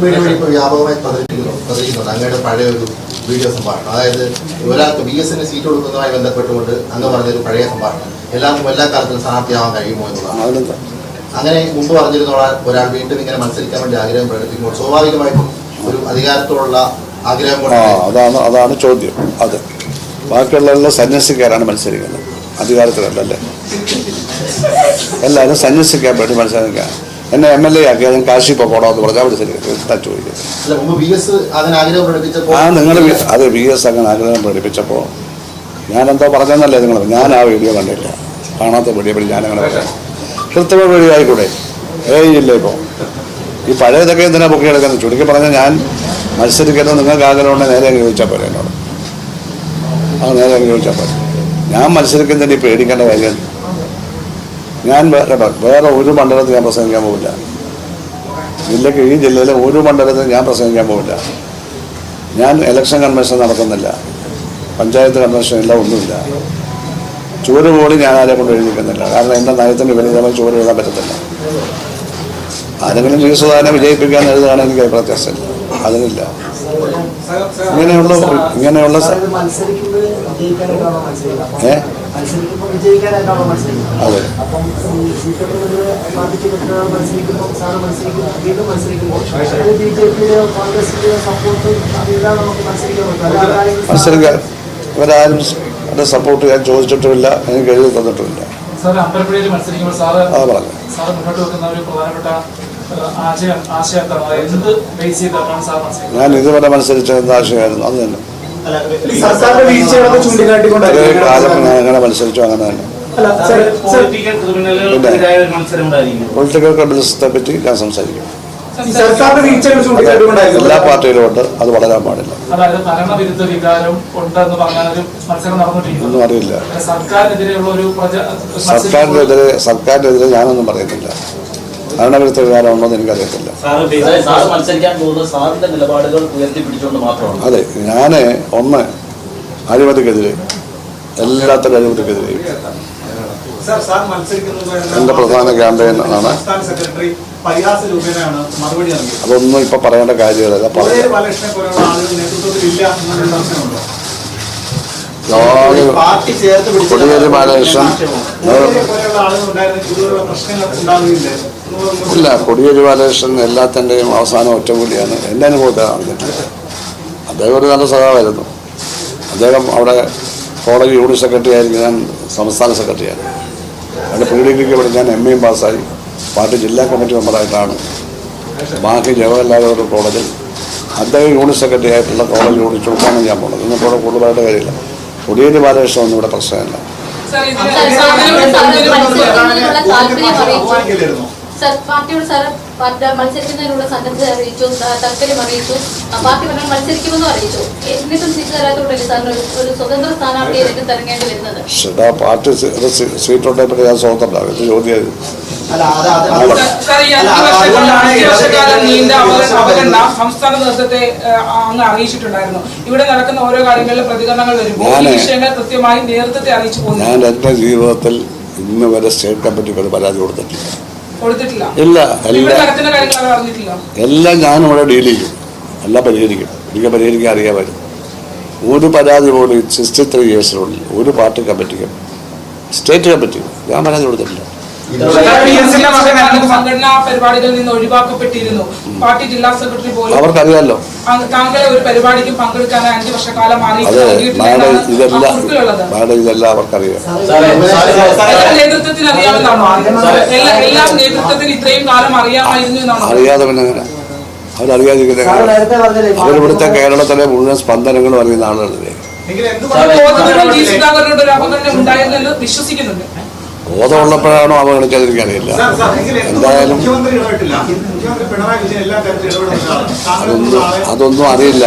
വ്യാപകമായി പ്രചരിക്കുന്നുണ്ട് അങ്ങയുടെ പഴയ ഒരു വീഡിയോ സംഭാഷണം. അതായത് ഒരാൾക്ക് VS-ന് സീറ്റ് കൊടുക്കുന്നതുമായി ബന്ധപ്പെട്ടുകൊണ്ട് അങ്ങ് പറഞ്ഞൊരു പഴയ സംഭാഷണം എല്ലാവർക്കും എല്ലാ കാലത്തും സ്ഥാനാർത്ഥിയാവാൻ കഴിയുമോ എന്നുള്ളതാണ്. അങ്ങനെ മുമ്പ് പറഞ്ഞിരുന്ന ഒരാൾ വീണ്ടും ഇങ്ങനെ മത്സരിക്കാൻ വേണ്ടി ആഗ്രഹം പ്രകടിപ്പിക്കുമ്പോൾ സ്വാഭാവികമായിട്ടും ഒരു അധികാരത്തോടുള്ള ആഗ്രഹം അതാണ് ചോദ്യം. അത് ബാക്കിയുള്ളവരെല്ലാം സന്യസിക്കാരാണ് മത്സരിക്കുന്നത്, അധികാരത്തിലല്ലേ. എല്ലാവരും സന്യസിക്കാൻ വേണ്ടി മത്സരിക്കാൻ എന്നെ MLA ആക്കി ഞാൻ കാശി പോകണമെന്ന് പറഞ്ഞാൽ മത്സരിക്കുന്നത് ചോദിക്കുന്നത്. നിങ്ങൾ അത് VS അങ്ങനെ ആഗ്രഹം പ്രകടിപ്പിച്ചപ്പോൾ ഞാനെന്തോ പറഞ്ഞെന്നല്ലേ നിങ്ങൾ. ഞാൻ ആ വീഡിയോ കണ്ടില്ല, കാണാത്ത വീഡിയോ പറ്റി ഞാനങ്ങനെ പറയാം. കൃത്രിമ വീഡിയോ ആയിക്കൂടെ? ഇല്ല. ഇപ്പോൾ ഈ പഴയതൊക്കെ എന്തിനാ പൊക്കി എടുക്കുന്നത്? ചുരുക്കി പറഞ്ഞാൽ ഞാൻ മത്സരിക്കുന്നത് നിങ്ങൾക്ക് ആഗ്രഹമുണ്ടെങ്കിൽ നേരെ അങ്ങ് ചോദിച്ചാൽ പോലെ എന്നോട്. അത് നേരെ അങ്ങ് ചോദിച്ചാൽ പോലെ. ഞാൻ മത്സരിക്കുന്നതിന് പേടിക്കേണ്ട കാര്യം. ഞാൻ വേറെ ഒരു മണ്ഡലത്തിൽ ഞാൻ പ്രസംഗിക്കാൻ പോകില്ല. ജില്ലയ്ക്ക് ഈ ജില്ലയിലെ ഒരു മണ്ഡലത്തിൽ ഞാൻ പ്രസംഗിക്കാൻ പോകില്ല. ഞാൻ ഇലക്ഷൻ കൺവെൻഷൻ നടത്തുന്നില്ല, പഞ്ചായത്ത് കൺവെൻഷൻ ഇല്ല, ഒന്നുമില്ല. ചുവര് പോലും ഞാൻ ആരെ കൊണ്ട് എഴുതിക്കുന്നില്ല. കാരണം എൻ്റെ നയത്തിന് വിപരീതമായി ചുവര് എഴുതാൻ പറ്റത്തില്ല. ആരെങ്കിലും വികസിതാനെ വിജയിപ്പിക്കാൻ എഴുതുകയാണ് എനിക്ക് പ്രത്യാശയില്ല, അതിനില്ല. ഇങ്ങനെയുള്ള അതെ മത്സരിക്കാൻ ഇവരാരും എൻ്റെ സപ്പോർട്ട് ഞാൻ ചോദിച്ചിട്ടുമില്ല, എനിക്ക് എഴുതി തന്നിട്ടുമില്ല. ഞാൻ ഇതുവരെ മത്സരിച്ച എന്താ ആശയമായിരുന്നു അത് തന്നെ. കാലം ഞാൻ എങ്ങനെ മത്സരിച്ചു അങ്ങനെ തന്നെ. പൊളിറ്റിക്കൽ ക്രിമിനൽസിനെ പറ്റി ഞാൻ സംസാരിക്കും. എല്ലാ പാർട്ടിയിലും ഉണ്ട്, അത് വളരാൻ പാടില്ല. ഒന്നും അറിയില്ല. സർക്കാരിനെതിരെ ഞാനൊന്നും പറയുന്നില്ല. ഭരണവിരുദ്ധ വികാരമുണ്ടോ എന്ന് എനിക്കറിയത്തില്ല. അതെ, ഞാൻ ഒന്ന് അഴിമതിക്കെതിരെ, എല്ലാത്തരം അഴിമതിക്കെതിരെ എൻ്റെ പ്രധാന ക്യാമ്പയിൻ ആണ്. അതൊന്നും ഇപ്പൊ പറയേണ്ട കാര്യമല്ല. കൊടിയേരി ബാലകൃഷ്ണൻ ഇല്ല, കൊടിയേരി ബാലകൃഷ്ണൻ എല്ലാത്തിൻ്റെയും അവസാനം ഒറ്റമൂലിയാണ് എൻ്റെ അനുഭവത്തെ നടന്നിട്ടില്ല. അദ്ദേഹം ഒരു നല്ല സഹാവായിരുന്നു. അദ്ദേഹം അവിടെ കോളേജ് യൂണിറ്റ് സെക്രട്ടറി ആയിരിക്കും, ഞാൻ സംസ്ഥാന സെക്രട്ടറിയാണ്. അവിടെ PDക്ക് ഇവിടെ ഞാൻ MA പാസ്സായി പാർട്ടി ജില്ലാ കമ്മിറ്റി മെമ്പറായിട്ടാണ്. ബാക്കി ജവഹർലാൽ കോളേജിൽ അദ്ദേഹം യൂണിറ്റ് സെക്രട്ടറി ആയിട്ടുള്ള കോളേജ് യൂണിറ്റ് ഉൾക്കാണ് ഞാൻ പോകുന്നത്. ഇന്നിപ്പോൾ കൂടുതലായിട്ട് കാര്യമില്ല. കൊടിയേരി ബാലകൃഷ്ണൻ ഒന്നും ഇവിടെ പ്രശ്നമില്ല. മത്സരിക്കുന്നതിനുള്ള സന്നദ്ധത അറിയിച്ചു, താല്പര്യം അറിയിച്ചു, പാർട്ടി പറഞ്ഞാൽ മത്സരിക്കുമെന്നും അറിയിച്ചു. എന്നിട്ടും സീറ്റ് തരാത്തോടല്ലേ സാറിന് ഒരു സ്വതന്ത്ര സ്ഥാനാർത്ഥിയെ തിരഞ്ഞെടുക്കേണ്ടി വരുന്നത്? പാർട്ടി സീറ്റുണ്ടെങ്കിൽ ഞാൻ സ്വതന്ത്രം ചോദ്യം. സംസ്ഥാന നേതൃത്വത്തെ അങ്ങ് അറിയിച്ചിട്ടുണ്ടായിരുന്നു. ഇവിടെ നടക്കുന്ന ഓരോ കാര്യങ്ങളിലും പ്രതികരണങ്ങൾ വരുമ്പോൾ കൃത്യമായി നേതൃത്വത്തെ അറിയിച്ചു പോകുന്നു. ഞാൻ എൻ്റെ ജീവിതത്തിൽ ഇന്ന് വരെ സ്റ്റേറ്റ് കമ്മിറ്റിക്ക് പരാതി കൊടുത്തിട്ടില്ല. ഇല്ല, എല്ലാം ഞാനിവിടെ ഡീൽ ചെയ്യും, എല്ലാം പരിഹരിക്കും. എനിക്ക് പരിഹരിക്കാൻ അറിയാമായിരുന്നു. ഒരു പരാതി പോലും 63 ഇയേഴ്സിനുള്ളിൽ ഒരു പാർട്ടി കമ്മിറ്റിക്കും സ്റ്റേറ്റ് കമ്മിറ്റിക്കും ഞാൻ പരാതി കൊടുത്തിട്ടില്ല. സംഘടനാ പരിപാടികളിൽ നിന്ന് ഒഴിവാക്കപ്പെട്ടിരുന്നു. പാർട്ടി ജില്ലാ സെക്രട്ടറി പോലും അവർക്കറിയാലോ. താങ്കളെ ഒരു പരിപാടിക്കും പങ്കെടുക്കാൻ 5 വർഷക്കാലം ഇതെല്ലാം അവർക്കറിയാം. നേതൃത്വത്തിന് അറിയാമെന്നാണോ? എല്ലാം നേതൃത്വത്തിന് ഇത്രയും കാലം അറിയാമായിരുന്നു എന്നാണോ? അറിയാതെ പിന്നെ അവരറിയാതിരിക്കുന്നത് അവരിവിടുത്തെ കേരളത്തിലെ മുഴുവൻ സ്പന്ദനങ്ങളും അറിയുന്ന ആളുകളല്ലേ. വിശ്വസിക്കുന്നുണ്ട്. ബോധമുള്ളപ്പോഴാണോ അവഗണിക്കാതിരിക്കാനില്ല. എന്തായാലും അതൊന്നും അറിയില്ല.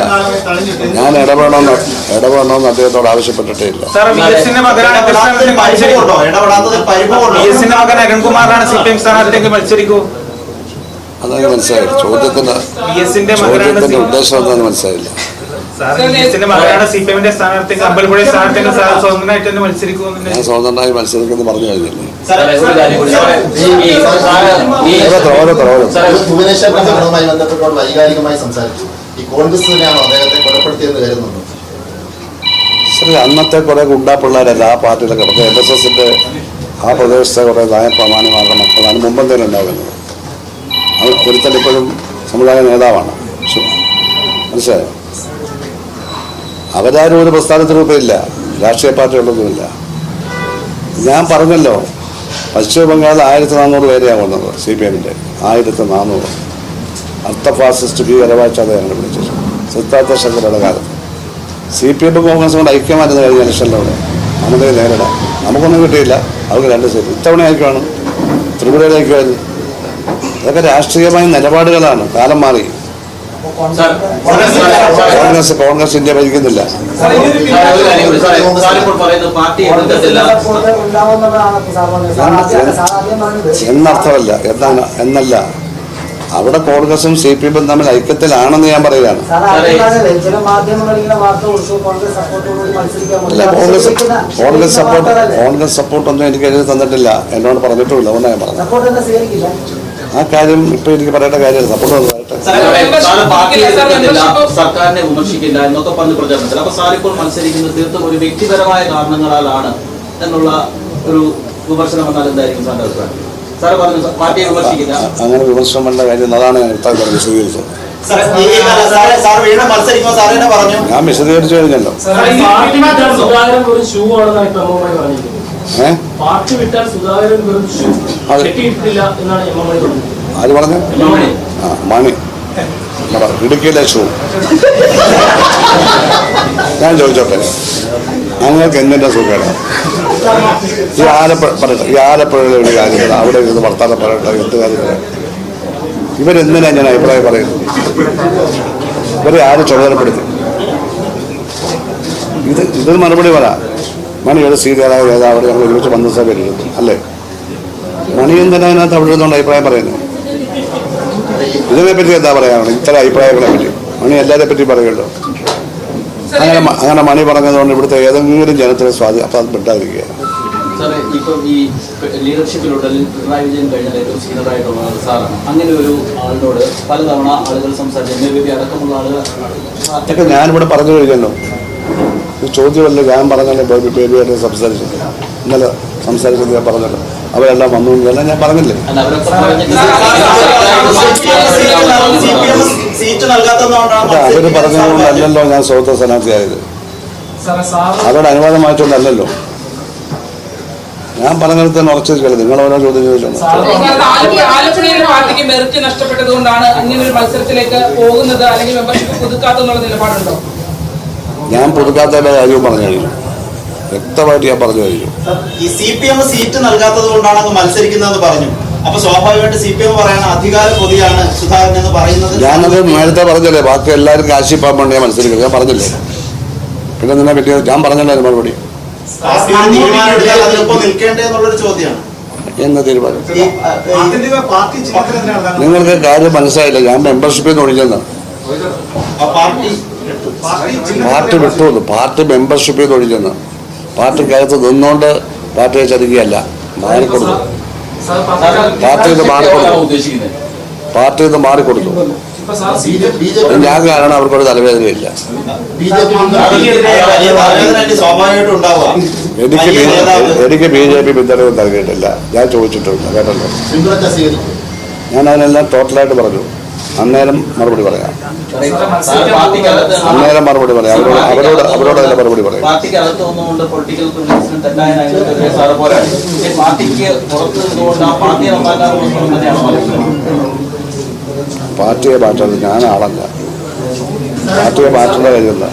ഞാൻ ഇടപെടണമെന്ന് അദ്ദേഹത്തോട് ആവശ്യപ്പെട്ടിട്ടേ ഇല്ല. അതാണ് മനസ്സിലായി. ചോദ്യത്തിന്റെ ഉദ്ദേശം എന്താണെന്ന് മനസ്സിലായില്ല. ഞാൻ സ്വതന്ത്രമായി മത്സരിക്കുമെന്ന് പറഞ്ഞു കഴിഞ്ഞില്ലേ. ഭുവനേശ്വർ പ്രചരണവുമായി ബന്ധപ്പെട്ടോട് വൈകാരികമായി സംസാരിച്ചു. ഈ കോൺഗ്രസ് തന്നെയാണോ അദ്ദേഹത്തെ കൊലപ്പെടുത്തിയെന്ന് കരുതുന്നുണ്ടോ? ശരി, അന്നത്തെ കുറെ ഗുണ്ടാ പിള്ളേരല്ല ആ പാർട്ടിയിലൊക്കെ കിടക്കുക. LSSന്റെ ആ പ്രദേശത്തെ കുറെ നയപ്രമാണിമാരുടെ മക്കളാണ് മുമ്പ് തന്നെ ഉണ്ടാകുന്നത്. അത് ഒരുത്തൻ ഇപ്പോഴും സമുദായ നേതാവാണ്. മനസ്സിലായോ? അവരാരും ഒരു പ്രസ്ഥാനത്തിന് രൂപയില്ല, രാഷ്ട്രീയ പാർട്ടികളൊന്നുമില്ല. ഞാൻ പറഞ്ഞല്ലോ, പശ്ചിമ ബംഗാളിൽ 1400 പേരെയാണ് കൊന്നത് CPM-ന്റെ. 1400 അർത്ഥ ഫാസിസ്റ്റ് ഭീകരവാഴ്ച അദ്ദേഹം വിളിച്ചത് സിദ്ധാർത്ഥ ശങ്കരയുടെ കാലത്ത്. CPM കോൺഗ്രസ് കൊണ്ട് ഐക്യമായിരുന്നു കഴിഞ്ഞ ഇലക്ഷനിലൂടെ നമുക്ക് നേരിടാം. നമുക്കൊന്നും കിട്ടിയില്ല, അവർക്ക് 2 സീറ്റ്. ഇത്തവണ ഐക്യമാണ്, ത്രിപുരയിൽ ഐക്യമായിരുന്നു. അതൊക്കെ രാഷ്ട്രീയമായ നിലപാടുകളാണ്. കാലം മാറി. കോൺഗ്രസ് ഇന്ത്യ ഭരിക്കുന്നില്ല. എന്നർത്ഥമല്ല, എന്നല്ല, അവിടെ കോൺഗ്രസും CPM തമ്മിൽ ഐക്യത്തിലാണെന്ന് ഞാൻ പറയുകയാണ്. അല്ല, കോൺഗ്രസ് സപ്പോർട്ട് ഒന്നും എനിക്ക് എഴുതി തന്നിട്ടില്ല, എന്നോട് പറഞ്ഞിട്ടുമില്ല. അതുകൊണ്ട് ഞാൻ പറഞ്ഞു ആ കാര്യം ഇപ്പൊ എനിക്ക് പറയേണ്ട കാര്യമാണ്. സപ്പോർട്ട് സർക്കാരിനെ വിമർശിക്കില്ല എന്നൊക്കെ പറഞ്ഞ് പ്രചാരണത്തിൽ. അപ്പൊ സാർ ഇപ്പോൾ മത്സരിക്കുന്നത് തീർത്തും ഒരു വ്യക്തിപരമായ കാരണങ്ങളാലാണ് എന്നുള്ള ഒരു വിമർശനം വന്നാൽ എന്തായിരിക്കും സാറിന്റെ അഭിപ്രായം? സാർ പറഞ്ഞു പാർട്ടിയെ വിമർശിക്കില്ല, അങ്ങനെ വിമർശനം വേണ്ട കാര്യം. അതാണ് ഞാൻ വിശദീകരിച്ചത്. ഞാൻ വിശദീകരിച്ചു കഴിഞ്ഞല്ലോ. ആര് പറഞ്ഞു? മണി ഇടുക്കിയിലെ ഷൂ. ഞാൻ ചോദിച്ചോട്ടെ, ഞങ്ങൾക്ക് എന്തിൻ്റെ സുഖമാണ്? ഈ ആലപ്പുഴയിലെ ഒരു കാര്യമില്ല, അവിടെ ഇരുന്ന് വർത്താനം പറയട്ടെ, എന്ത് കാര്യമില്ല. ഇവരെന്തിനാ ഞാൻ അഭിപ്രായം പറയുന്നത്? ഇവരെ ആര് ചുമതലപ്പെടുത്തി? ഇതിന് മറുപടി പറയാം. മണി ഒരു സീനിയറായ നേതാവ്, ഞങ്ങൾ ഒരുമിച്ച് മന്ത്രിസഭ ഇരുന്നു അല്ലേ? മണി എന്തിനാ അതിനകത്ത് അവിടെ ഇരുന്നുകൊണ്ട് അഭിപ്രായം പറയുന്നത്? ഇതിനെപ്പറ്റി എന്താ പറയാനുള്ളത്? ഇത്തരം അഭിപ്രായങ്ങളെ പറ്റി മണി എല്ലാവരെ പറ്റി പറയുമല്ലോ. അങ്ങനെ മണി പറഞ്ഞതുകൊണ്ട് ഇവിടുത്തെ ഏതെങ്കിലും ജനത്തിന് സ്വാധീനം അപ്പം അത് പെട്ടാതിരിക്കുക. സാറേ, ഇപ്പം ഈ ലീഡർഷിപ്പിലൂടെ പിണറായി വിജയൻ കഴിഞ്ഞാൽ ഏറ്റവും സീനിയറായിട്ടുള്ള സാറാണ്. അങ്ങനെ ഒരു ആളിനോട് പലതവണ ആളുകൾ സംസാരിച്ചു, MLB അടക്കമുള്ള ആളുകൾ. അതൊക്കെ ഞാനിവിടെ പറഞ്ഞു കഴിഞ്ഞല്ലോ. ചോദ്യമല്ല, ഞാൻ പറഞ്ഞല്ലോ. ബേബിയായിട്ട് സംസാരിച്ചില്ല, ഇന്നലെ സംസാരിച്ചത് ഞാൻ പറഞ്ഞല്ലോ. അവരെല്ലാം വന്നു എല്ലാം ഞാൻ പറഞ്ഞില്ലേ. അവര് പറഞ്ഞതുകൊണ്ടല്ലല്ലോ ഞാൻ സ്വതന്ത്ര സ്ഥാനാർത്ഥിയായത്. അവരുടെ അനുവാദം വാങ്ങിച്ചുകൊണ്ടല്ലല്ലോ. ഞാൻ പറഞ്ഞത് തന്നെ ഉറച്ചിരിക്കല്ലോ. നിങ്ങൾ ഓരോ ചോദ്യം ചോദിച്ചോളൂ. പാർട്ടിക്ക് മെറിറ്റ് നഷ്ടപ്പെട്ടതുകൊണ്ടാണ് അങ്ങനെ ഒരു മത്സരത്തിലേക്ക് പോകുന്നത്, അല്ലെങ്കിൽ മെമ്പർഷിപ്പ് പുതുക്കാത്തെന്നുള്ള നിലപാടുണ്ടോ? ഞാൻ പുതുക്കാത്തതിന്റെ കാര്യവും പറഞ്ഞു കഴിഞ്ഞു, വ്യക്തമായിട്ട് ഞാൻ പറഞ്ഞു കഴിഞ്ഞു. ഈ CPM സീറ്റ് നൽകാത്തത് കൊണ്ടാണ് അങ്ങ് മത്സരിക്കുന്നതെന്ന് പറഞ്ഞു. അപ്പൊ സ്വാഭാവികമായിട്ട് CPM പറയണ അധികാര പൊതിയാണ് സുധാകരൻ എന്ന് പറയുന്നത്. ഞാനത് നേരത്തെ പറഞ്ഞല്ലേ, ബാക്കി എല്ലാവരും കാശിപ്പാൻ വേണ്ടി ഞാൻ മത്സരിക്കുന്നത് ഞാൻ പറഞ്ഞില്ലേ. പിന്നെ നിന്നെ പറ്റി ഞാൻ പറഞ്ഞല്ലോ മറുപടി. അതിനൊപ്പം നിൽക്കേണ്ടതെന്നുള്ളൊരു ചോദ്യമാണ്. എന്ന് തീരുമാനം നിങ്ങൾക്ക് കാര്യം മനസ്സിലായില്ല. ഞാൻ മെമ്പർഷിപ്പിൽ നിന്ന് ഒഴിഞ്ഞെന്ന്. പാർട്ടി വിട്ടുവന്നു. പാർട്ടി മെമ്പർഷിപ്പിൽ നിന്ന് ഒഴിഞ്ഞെന്ന്. പാർട്ടിക്കകത്ത് നിന്നുകൊണ്ട് പാർട്ടിയെ ചതിക്കുകയല്ല, മാറിക്കൊടുത്തു. പാർട്ടിയിൽ നിന്ന് മാറിക്കൊടുത്തു. ഞാൻ കാരണം അവർക്കൊരു തലവേദനയില്ല. എനിക്ക് BJP പിന്തുണ നൽകിയിട്ടില്ല. ഞാൻ ചോദിച്ചിട്ടുണ്ട്, കേട്ടല്ലോ. ഞാൻ അതിനെല്ലാം ടോട്ടലായിട്ട് പറഞ്ഞു. അന്നേരം മറുപടി പറയാം. അന്നേരം മറുപടി പറയാം. അവരോട് അതിന്റെ മറുപടി പറയാം. പാർട്ടിയെ മാറ്റാൻ ഞാൻ ആളല്ല. പാർട്ടിയെ മാറ്റേണ്ട കാര്യമല്ല.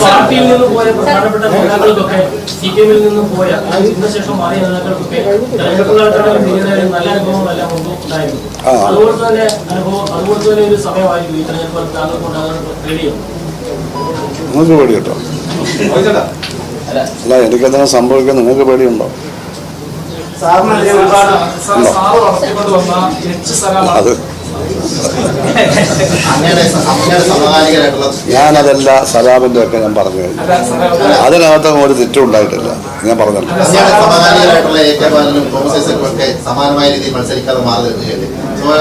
പാർട്ടിയിൽ നിന്ന് പോയ പ്രധാനപ്പെട്ട നേതാക്കൾക്കൊക്കെ CPM-ൽ നിന്ന് പോയ ഇതിനുശേഷം മാറിയ നേതാക്കൾക്കൊക്കെ തെരഞ്ഞെടുപ്പുകാരുടെ നല്ല അനുഭവങ്ങളെല്ലാം ഉണ്ടായിരുന്നു. അതുപോലെ തന്നെ ഒരു സമയമായിരിക്കും ഈ തെരഞ്ഞെടുപ്പ് താങ്കൾക്ക് ഉണ്ടാകാൻ പേടിയോ? നിങ്ങൾക്ക് പേടി കേട്ടോ? അല്ല, എനിക്കെന്തെങ്കിലും സംഭവിക്കാൻ നിങ്ങൾക്ക് പേടിയുണ്ടോ? അത് അങ്ങയുടെ സമകാലികരായിട്ടുള്ള ഞാനതല്ല സലാമിൻ്റെ ഒക്കെ ഞാൻ പറഞ്ഞു കഴിഞ്ഞു. അതിനകത്തൊന്നും ഒരു തെറ്റും ഉണ്ടായിട്ടില്ല, ഞാൻ പറഞ്ഞല്ലോ. അങ്ങയുടെ സമകാലികരായിട്ടുള്ള AK ബാലനും തോമസ് ഐസക്കും ഒക്കെ സമാനമായ രീതിയിൽ മത്സരിക്കാതെ മാറി നിൽക്കുകയല്ലേ.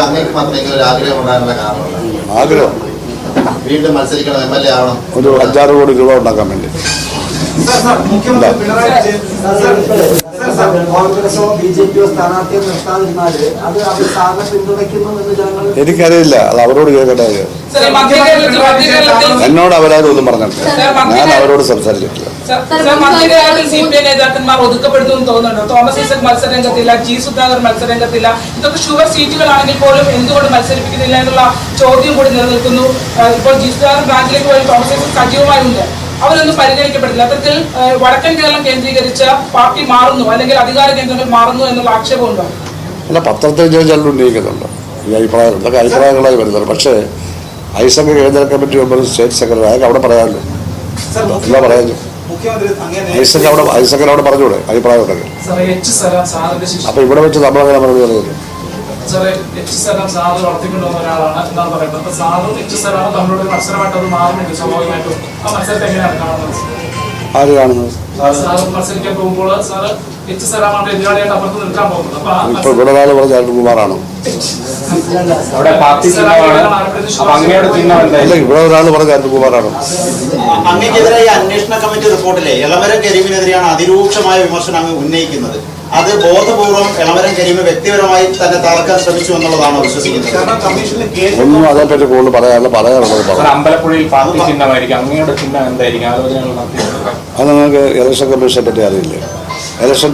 അങ്ങേക്ക് മാത്രം ഇങ്ങനെ ഒരു ആഗ്രഹം ഉണ്ടാകാനുള്ള കാരണമുണ്ട്. ആഗ്രഹം വീണ്ടും മത്സരിക്കണം, MLA ആവണം, ഒരു 5-6 കോടി രൂപ ഉണ്ടാക്കാൻ വേണ്ടി. കോൺഗ്രസോ BJPയോ സ്ഥാനാർത്ഥിയോ നിർത്താതിരുന്നാല് അത് അവർ സാറിനെ പിന്തുണയ്ക്കുന്നു എന്ന് ജനങ്ങൾ എനിക്കറിയില്ല, അത് അവരോട് കേൾക്കേണ്ട കാര്യം. എന്നോട് അവരാരും ഒന്നും പറഞ്ഞിട്ടില്ല, ഞാൻ അവരോട് സംസാരിച്ചിട്ടില്ല. മധ്യകേരളത്തിൽ CPI നേതാക്കന്മാർ ഒതുക്കപ്പെടുന്നു തോന്നുന്നുണ്ടോ? തോമസ് ഐസക് മത്സരരംഗത്തില്ല, G സുധാകർ മത്സരരംഗത്തില്ല. ഇതൊക്കെ ഷുവർ സീറ്റുകളാണെങ്കിൽ പോലും എന്തുകൊണ്ട് മത്സരിപ്പിക്കുന്നില്ല എന്നുള്ള ചോദ്യം കൂടി നിലനിൽക്കുന്നു. ഇപ്പോൾ G സുധാകർ ബ്രാഞ്ചിലേക്ക് പോയി തോമസ് ഐസക് സജീവമായുണ്ട്, അവരൊന്നും പരിഗണിക്കപ്പെടില്ല. അത്തരത്തിൽ വടക്കൻ കേരളം കേന്ദ്രീകരിച്ച പാർട്ടി മാറുന്നു, അല്ലെങ്കിൽ അധികാര കേന്ദ്രങ്ങൾ മാറുന്നു എന്നുള്ള ആക്ഷേപമുണ്ടോ? അല്ല, പത്രത്തിൽ ചോദിച്ചാൽ ഉന്നയിക്കുന്നുണ്ട് ഈ അഭിപ്രായം, ഇതൊക്കെ അഭിപ്രായങ്ങളായി വരുന്നത്. പക്ഷേ ഐസക് കേന്ദ്ര കമ്മിറ്റി മെമ്പർ, സ്റ്റേറ്റ് സെക്രട്ടറി, അതൊക്കെ അവിടെ പറയാമല്ലോ, എന്താ പറയാമല്ലോ. ഐസക്കിനവിടെ പറഞ്ഞൂടെ അഭിപ്രായം ഉണ്ടെങ്കിൽ. അപ്പൊ ഇവിടെ വെച്ച് നമ്മളങ്ങനെ മറുപടി പറയുന്നു. വളർത്തിക്കൊണ്ടുവന്ന ഒരാളാണ് എന്നാണ് പറയുന്നത്. സാറും സാറാണ് തമ്മിലുള്ള ഒരു മത്സരമായിട്ട് അത് മാറുന്നുണ്ട് സ്വാഭാവികമായിട്ടും. ആ മത്സരത്തെ എങ്ങനെയാണ് കാണുന്നത്? ആര് കാണുന്നത്? സാറ് മത്സരിക്കാൻ പോകുമ്പോൾ സാറ് സാറാണ് എതിരാളിയായിട്ട് അപ്പുറത്ത് നിൽക്കാൻ പോകുന്നത്. ഇപ്പൊ ഇവിടെ ഒരാൾ പറഞ്ഞ അരുൺകുമാറാണോ? അല്ല, ഇവിടെ ഒരാൾ പറഞ്ഞ അരുൺകുമാറാണോ? അങ്ങനെക്കെതിരെ ഈ അന്വേഷണ കമ്മിറ്റി റിപ്പോർട്ടിലെ എളമരം കരീമിനെതിരെയാണ് അതിരൂക്ഷമായ വിമർശനം അങ്ങ് ഉന്നയിക്കുന്നത്. അത് ബോധപൂർവം എളമരം കരീം വ്യക്തിപരമായി തന്നെ തളർക്കാൻ ശ്രമിച്ചു എന്നുള്ളതാണ് വിശ്വസിക്കുന്നത്. ഒന്നും അതേപ്പറ്റി കൂടുതൽ പറയാനുള്ളത് അമ്പലപ്പുഴയിൽ പാർട്ടി ചിഹ്നമായിരിക്കും, അങ്ങയുടെ ചിഹ്നം എന്തായിരിക്കും? അത് നിങ്ങൾക്ക് ഇലക്ഷൻ കമ്മീഷനെ പറ്റി അറിയില്ലേ? ഇലക്ഷൻ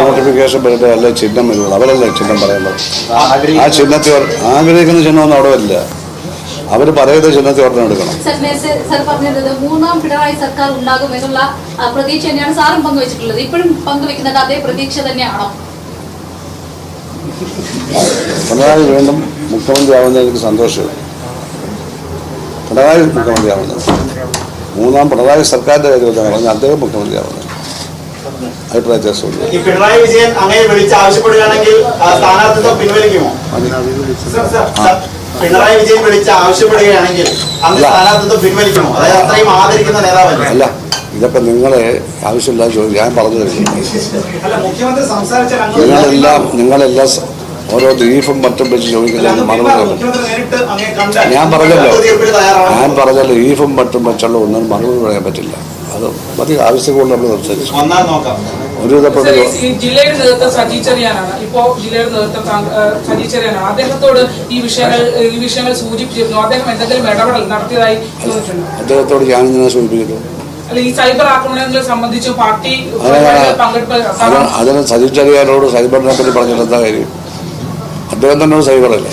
നോട്ടിഫിക്കേഷൻ വരട്ടെ, അല്ലെ ചിഹ്നം വരുള്ളൂ, അവരല്ലേ ചിഹ്നം പറയുന്നത്. ആ ചിഹ്നത്തെ ആഗ്രഹിക്കുന്ന ചിഹ്നമൊന്നും അവിടെ വരില്ല, അവർ പറയുന്ന ചിഹ്നത്തെ ഉടനെ എടുക്കണം. സർ പറഞ്ഞത് മൂന്നാം പിണറായി സർക്കാർ ഉണ്ടാകും എന്നുള്ള പ്രതീക്ഷ തന്നെയാണ് സാറും പങ്കുവച്ചിട്ടുള്ളത്. ഇപ്പോഴും പങ്കുവെക്കുന്നത് അതേ പ്രതീക്ഷ തന്നെയാണോ? പിണറായി വീണ്ടും മുഖ്യമന്ത്രി ആവുന്നത് എനിക്ക് സന്തോഷമാണ്. പിണറായി മുഖ്യമന്ത്രി ആവുന്നത്, മൂന്നാം പിണറായി സർക്കാരിന്റെ കാര്യത്തിൽ പറഞ്ഞ അദ്ദേഹം മുഖ്യമന്ത്രി ആവുന്നത് അഭിപ്രായ വ്യത്യാസമില്ല. ഈ പിണറായി വിജയൻ അങ്ങനെ വിളിച്ച് ആവശ്യപ്പെടുകയാണെങ്കിൽ സ്ഥാനാർത്ഥിത്വം പിൻവലിക്കുമോ? പിണറായി വിജയൻ വിളിച്ച് ആവശ്യപ്പെടുകയാണെങ്കിൽ അന്ന് സ്ഥാനാർത്ഥിത്വം പിൻവലിക്കുമോ? അതായത് അത്രയും ആദരിക്കുന്ന നേതാവല്ലേ? അല്ല, ഇതൊക്കെ നിങ്ങളെ ആവശ്യമില്ലാതെ ചോദിക്കും, ഞാൻ പറഞ്ഞു തരും. നിങ്ങളെല്ലാം ഓരോ ദ്വീപും മറ്റും വെച്ച് ചോദിക്കുന്നത് മറുപടി ഞാൻ പറഞ്ഞല്ലോ ഈഫും മറ്റും വെച്ചുള്ള ഒന്നും മറുപടി പറയാൻ പറ്റില്ല. അത് മതി, ആവശ്യമുള്ള നമ്മൾ സംസാരിച്ചു. ഒരു ജില്ലയുടെ നേതൃത്വം സജി ചെറിയാനാണ്. ഇപ്പോ ജില്ലയുടെ നേതൃത്വം സജി ചെറിയാനാണ്. അദ്ദേഹത്തോട് ഈ വിഷയങ്ങൾ സൂചിപ്പിച്ചിരുന്നു. അദ്ദേഹം എന്തെങ്കിലും ഇടപെടൽ നടത്തിയതായി തോന്നിയിട്ടുണ്ട്? അദ്ദേഹത്തോട് ഞാനിങ്ങനെ സൂചിപ്പിക്കുന്നു. അല്ല, ഈ സൈബർ ആക്രമണങ്ങളെ സംബന്ധിച്ച് പാർട്ടി അതിന് സജി ചെറിയാനോട് സൈബറിനെ പറ്റി പറഞ്ഞിട്ട് എന്താ കാര്യം? അദ്ദേഹം തന്നോട് സൈബറല്ലേ?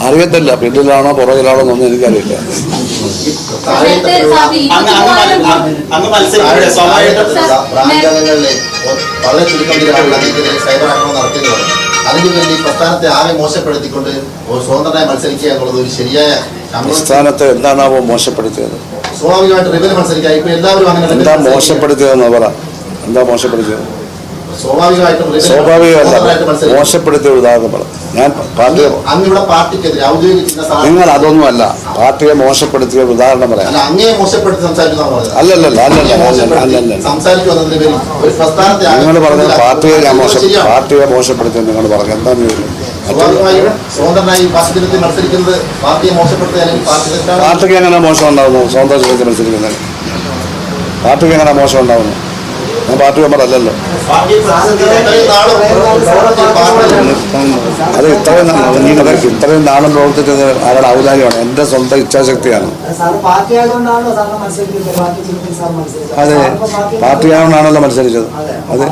അറിയത്തില്ല, പിന്നിലാണോ പുറകിലാണോ എന്നൊന്നും എനിക്കറിയില്ല. വളരെ ചുരുക്കം സൈബർ ആക്രമണം നടത്തുന്നതാണ്. അതിനു വേണ്ടി പ്രസ്ഥാനത്തെ ആകെ മോശപ്പെടുത്തിക്കൊണ്ട് സ്വതന്ത്രമായി മത്സരിക്കുക എന്നുള്ളത് ഒരു ശരിയായ പ്രസ്ഥാനത്തെ എന്താണാവോ മോശപ്പെടുത്തിയത്? സ്വാഭാവികമായിട്ട് റിബൽ മത്സരിക്കുക. ഇപ്പൊ എല്ലാവരും അങ്ങനെ എന്താ മോശപ്പെടുത്തിയതെന്ന് പറ. എന്താ മോശപ്പെടുത്തിയത്? സ്വാഭാവികമല്ല, മോശപ്പെടുത്തിയ ഉദാഹരണം പറ. ഞാൻ പാർട്ടിയെ നിങ്ങൾ അതൊന്നുമല്ല, പാർട്ടിയെ മോശപ്പെടുത്തിയ ഉദാഹരണം പറയാം. അല്ലല്ല നിങ്ങൾ പറഞ്ഞത് പാർട്ടിയെ മോശപ്പെടുത്തി നിങ്ങൾ പറഞ്ഞു. എന്താന്ന് പാർട്ടിക്ക് എങ്ങനെ മോശം ഉണ്ടാവുന്നു? സ്വന്തം ചിഹ്നത്തിൽ മത്സരിക്കുന്നത് പാർട്ടിക്ക് എങ്ങനെ മോശം ഉണ്ടാവുന്നു? ഞാൻ പാർട്ടി മെമ്പർ അല്ലല്ലോ. അത് ഇത്രയും നാളും പ്രവർത്തിച്ചത് അവരുടെ ഔദാര്യമാണ്, എൻ്റെ സ്വന്തം ഇച്ഛാശക്തിയാണ്. അതെ, പാർട്ടി ആയതുകൊണ്ടാണല്ലോ മത്സരിച്ചത്. അതെ,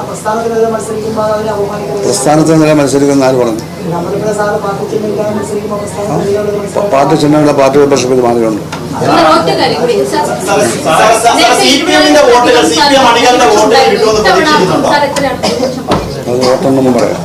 പ്രസ്ഥാനത്തിനെതിരെ മത്സരിക്കുന്ന ആര് പറഞ്ഞു? പാർട്ടി ചിഹ്നങ്ങളുടെ പാർട്ടി മെമ്പർഷിപ്പിൽ മാറിയുണ്ട്. അത് വോട്ടെണ്ണൊന്നും പറയാം.